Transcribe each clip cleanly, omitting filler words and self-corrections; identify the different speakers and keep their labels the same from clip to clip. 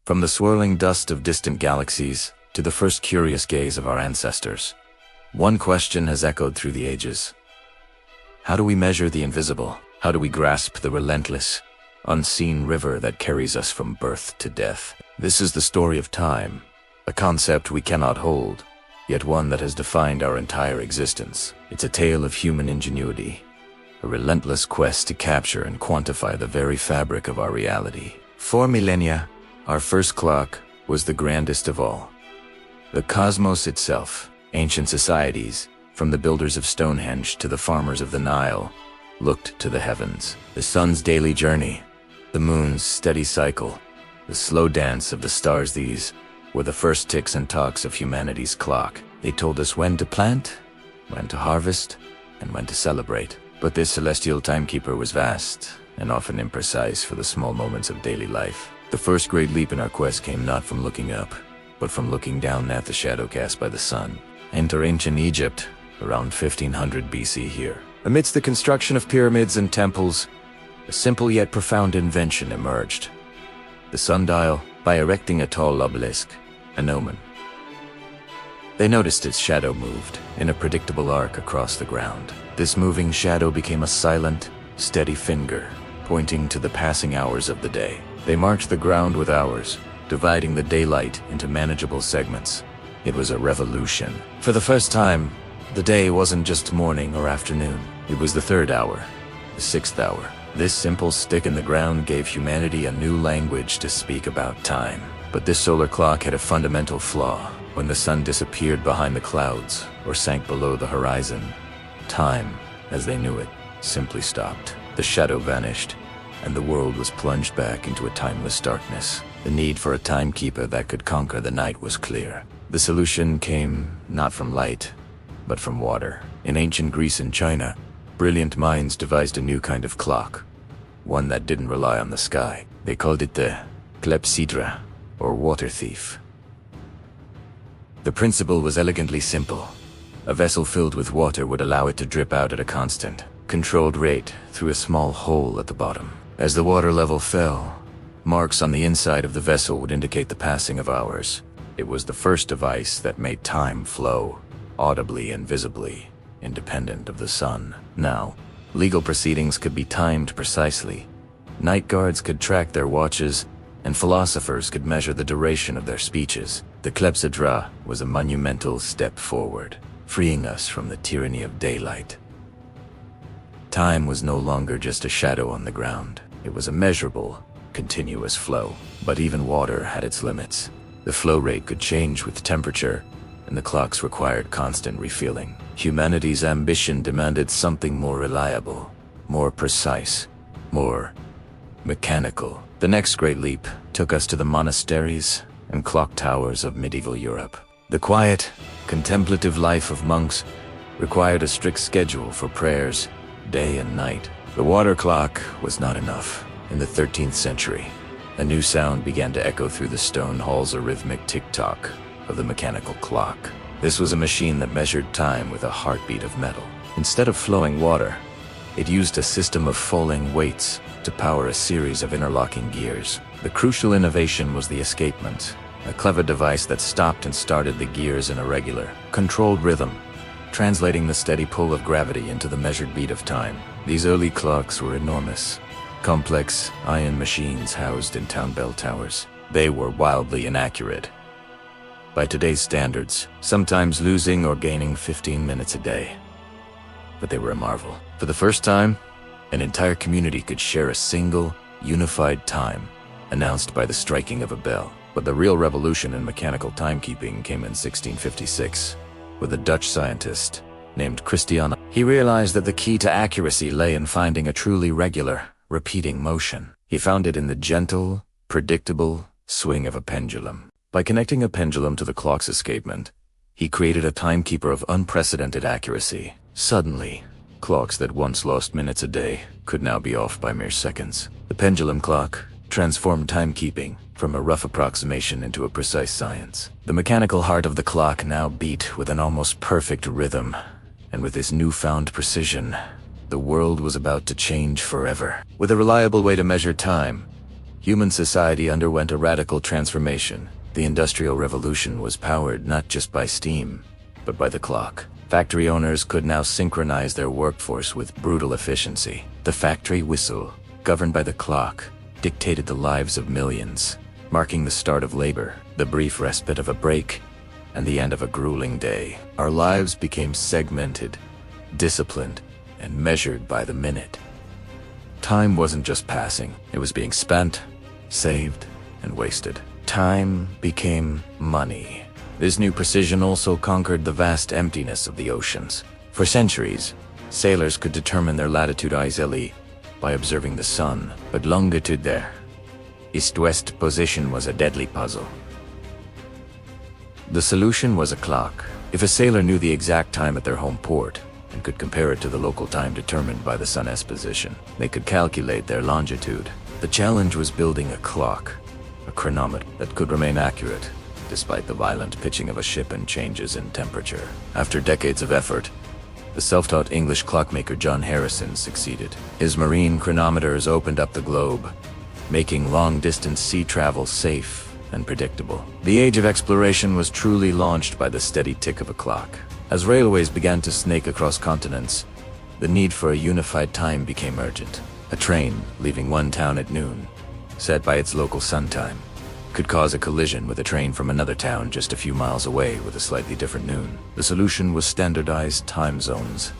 Speaker 1: From the swirling dust of distant galaxies to the first curious gaze of our ancestors, one question has echoed through the ages. How do we measure the invisible? How do we grasp the relentless, unseen river that carries us from birth to death? This is the story of time, a concept we cannot hold, yet one that has defined our entire existence. It's a tale of human ingenuity, a relentless quest to capture and quantify the very fabric of our reality. For millennia, our first clock was the grandest of all. The cosmos itself, ancient societies, from the builders of Stonehenge to the farmers of the Nile, looked to the heavens. The sun's daily journey, the moon's steady cycle, the slow dance of the stars, these were the first ticks and talks of humanity's clock. They told us when to plant, when to harvest, and when to celebrate. But this celestial timekeeper was vast and often imprecise for the small moments of daily life. The first great leap in our quest came not from looking up, but from looking down at the shadow cast by the sun. Enter ancient Egypt, around 1500 BC here. Amidst the construction of pyramids and temples, a simple yet profound invention emerged. The sundial, by erecting a tall obelisk, an omen. They noticed its shadow moved in a predictable arc across the ground. This moving shadow became a silent, steady finger, pointing to the passing hours of the day. They marked the ground with hours, dividing the daylight into manageable segments. It was a revolution. For the first time, the day wasn't just morning or afternoon. It was the third hour, the sixth hour. This simple stick in the ground gave humanity a new language to speak about time. But this solar clock had a fundamental flaw. When the sun disappeared behind the clouds or sank below the horizon, time, as they knew it, simply stopped. The shadow vanished, and the world was plunged back into a timeless darkness. The need for a timekeeper that could conquer the night was clear. The solution came not from light, but from water. In ancient Greece and China, brilliant minds devised a new kind of clock, one that didn't rely on the sky. They called it the clepsydra, or water thief. The principle was elegantly simple. A vessel filled with water would allow it to drip out at a constant, controlled rate through a small hole at the bottom. As the water level fell, marks on the inside of the vessel would indicate the passing of hours. It was the first device that made time flow, audibly and visibly, independent of the sun. Now, legal proceedings could be timed precisely. Night guards could track their watches, and philosophers could measure the duration of their speeches. The clepsydra was a monumental step forward, freeing us from the tyranny of daylight. Time was no longer just a shadow on the ground. It was a measurable, continuous flow. But even water had its limits. The flow rate could change with temperature, and the clocks required constant refueling. Humanity's ambition demanded something more reliable, more precise, more mechanical. The next great leap took us to the monasteries and clock towers of medieval Europe. The quiet, contemplative life of monks required a strict schedule for prayers, day and night. The water clock was not enough. In the 13th century, a new sound began to echo through the stone halls, a rhythmic tick-tock of the mechanical clock. This was a machine that measured time with a heartbeat of metal. Instead of flowing water, it used a system of falling weights to power a series of interlocking gears. The crucial innovation was the escapement, a clever device that stopped and started the gears in a regular, controlled rhythm, translating the steady pull of gravity into the measured beat of time. These early clocks were enormous, complex iron machines housed in town bell towers. They were wildly inaccurate, by today's standards, sometimes losing or gaining 15 minutes a day. But they were a marvel. For the first time, an entire community could share a single, unified time, announced by the striking of a bell. But the real revolution in mechanical timekeeping came in 1656, with a Dutch scientist named Christian. He realized that the key to accuracy lay in finding a truly regular, repeating motion. He found it in the gentle, predictable swing of a pendulum. By connecting a pendulum to the clock's escapement, he created a timekeeper of unprecedented accuracy. Suddenly, clocks that once lost minutes a day could now be off by mere seconds. The pendulum clock transformed timekeeping from a rough approximation into a precise science. The mechanical heart of the clock now beat with an almost perfect rhythm, and with this newfound precision, the world was about to change forever. With a reliable way to measure time, Human society underwent a radical transformation. The Industrial Revolution was powered not just by steam, but by the clock. Factory owners could now synchronize their workforce with brutal efficiency. The factory whistle, governed by the clock, dictated the lives of millions, marking the start of labor, the brief respite of a break, and the end of a grueling day. Our lives became segmented, disciplined, and measured by the minute. Time wasn't just passing, it was being spent, saved, and wasted. Time became money. This new precision also conquered the vast emptiness of the oceans. For centuries, sailors could determine their latitude easily by observing the sun, but longitude there, east-west position, was a deadly puzzle. The solution was a clock. If a sailor knew the exact time at their home port and could compare it to the local time determined by the sun's position, they could calculate their longitude. The challenge was building a clock, a chronometer that could remain accurate despite the violent pitching of a ship and changes in temperature. After decades of effort, the self-taught English clockmaker John Harrison succeeded. His marine chronometers opened up the globe, making long-distance sea travel safe and predictable. The age of exploration was truly launched by the steady tick of a clock. As railways began to snake across continents, the need for a unified time became urgent. A train leaving one town at noon, set by its local sun time, could cause a collision with a train from another town just a few miles away with a slightly different noon. The solution was standardized time zones,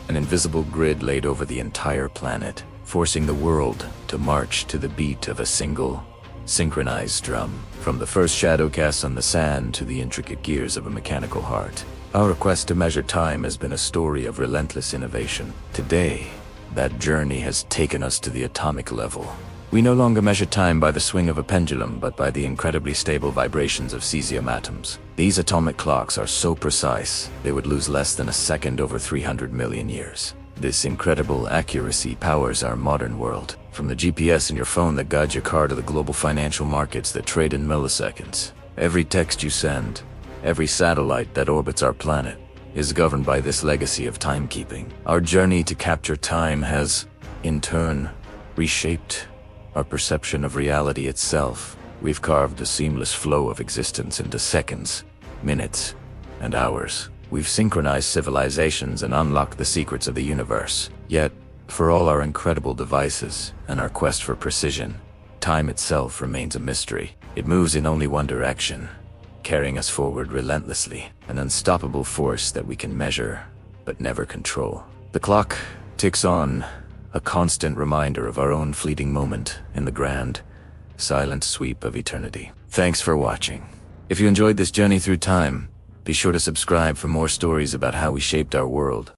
Speaker 1: an invisible grid laid over the entire planet, forcing the world to march to the beat of a single, synchronized drum. From the first shadow casts on the sand to the intricate gears of a mechanical heart, our quest to measure time has been a story of relentless innovation. Today, that journey has taken us to the atomic level. We no longer measure time by the swing of a pendulum, but by the incredibly stable vibrations of cesium atoms. These atomic clocks are so precise, they would lose less than a second over 300 million years. This incredible accuracy powers our modern world. From the GPS in your phone that guides your car to the global financial markets that trade in milliseconds. Every text you send, every satellite that orbits our planet, is governed by this legacy of timekeeping. Our journey to capture time has, in turn, reshaped our perception of reality itself. We've carved a seamless flow of existence into seconds, minutes, and hours. We've synchronized civilizations and unlocked the secrets of the universe. Yet, for all our incredible devices and our quest for precision, time itself remains a mystery. It moves in only one direction, carrying us forward relentlessly, an unstoppable force that we can measure, but never control. The clock ticks on, a constant reminder of our own fleeting moment in the grand, silent sweep of eternity. Thanks for watching. If you enjoyed this journey through time, be sure to subscribe for more stories about how we shaped our world.